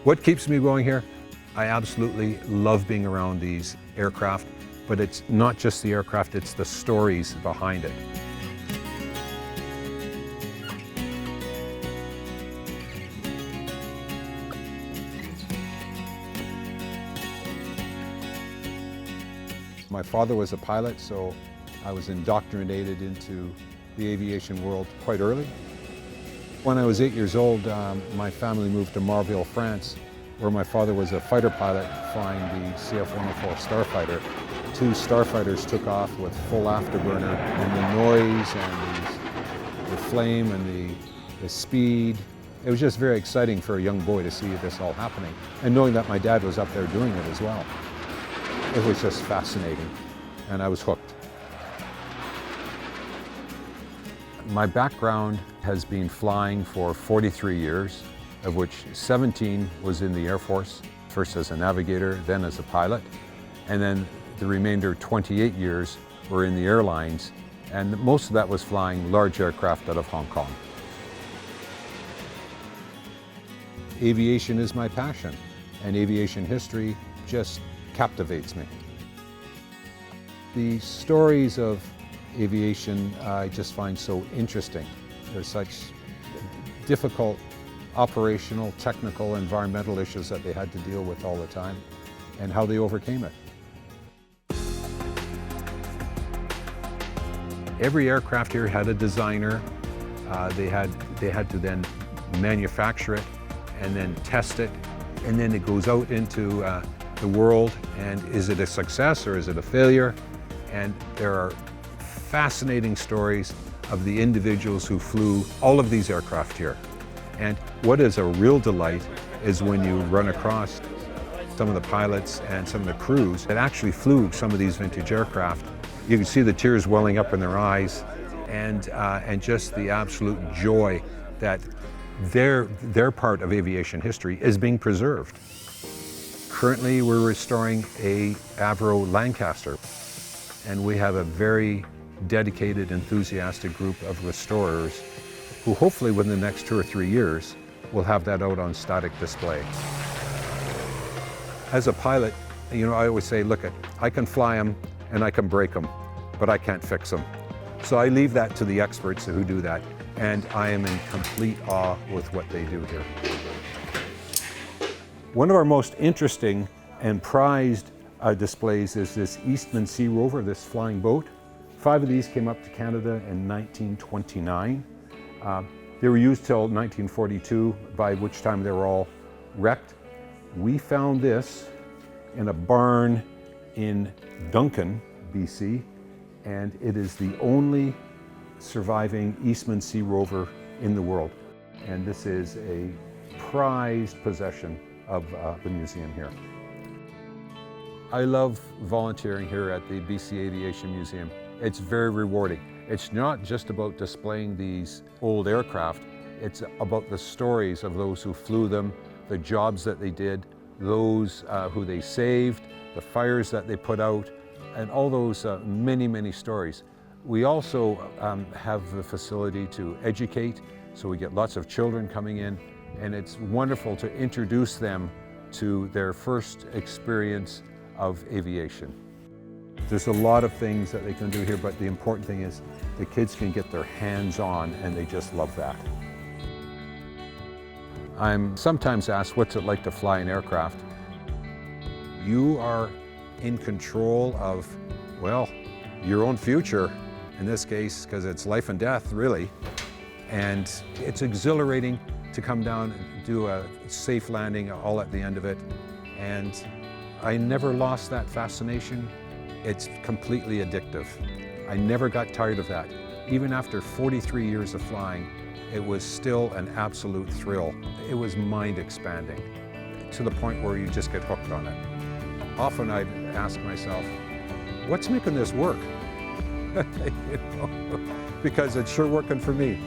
What keeps me going here? I absolutely love being around these aircraft, but it's not just the aircraft, it's the stories behind it. My father was a pilot, so I was indoctrinated into the aviation world quite early. When I was 8 years old, my family moved to Marville, France, where my father was a fighter pilot flying the CF-104 Starfighter. Two Starfighters took off with full afterburner, and the noise and the flame and the speed. It was just very exciting for a young boy to see this all happening, and knowing that my dad was up there doing it as well. It was just fascinating, and I was hooked. My background has been flying for 43 years, of which 17 was in the Air Force, first as a navigator, then as a pilot, and then the remainder 28 years were in the airlines, and most of that was flying large aircraft out of Hong Kong. Aviation is my passion, and aviation history just captivates me. The stories of aviation I just find so interesting. There's such difficult operational, technical, environmental issues that they had to deal with all the time, and how they overcame it. Every aircraft here had a designer. They had to then manufacture it and then test it, and then it goes out into the world, and is it a success or is it a failure? And there are fascinating stories of the individuals who flew all of these aircraft here. And what is a real delight is when you run across some of the pilots and some of the crews that actually flew some of these vintage aircraft. You can see the tears welling up in their eyes, and just the absolute joy that their part of aviation history is being preserved. Currently, we're restoring a Avro Lancaster, and we have a very dedicated, enthusiastic group of restorers who hopefully within the next 2 or 3 years will have that out on static display. As a pilot, you know, I always say, look, I can fly them and I can break them, but I can't fix them. So I leave that to the experts who do that, and I am in complete awe with what they do here. One of our most interesting and prized displays is this Eastman Sea Rover, this flying boat. 5 of these came up to Canada in 1929. They were used till 1942, by which time they were all wrecked. We found this in a barn in Duncan, BC, and it is the only surviving Eastman Sea Rover in the world. And this is a prized possession of the museum here. I love volunteering here at the BC Aviation Museum. It's very rewarding. It's not just about displaying these old aircraft, it's about the stories of those who flew them, the jobs that they did, those who they saved, the fires that they put out, and all those many, many stories. We also have the facility to educate, so we get lots of children coming in, and it's wonderful to introduce them to their first experience of aviation. There's a lot of things that they can do here, but the important thing is the kids can get their hands on, and they just love that. I'm sometimes asked, what's it like to fly an aircraft? You are in control of, well, your own future, in this case, because it's life and death, really. And it's exhilarating to come down and do a safe landing all at the end of it. And I never lost that fascination. It's completely addictive. I never got tired of that. Even after 43 years of flying, it was still an absolute thrill. It was mind-expanding to the point where you just get hooked on it. Often I'd ask myself, what's making this work? You know, because it's sure working for me.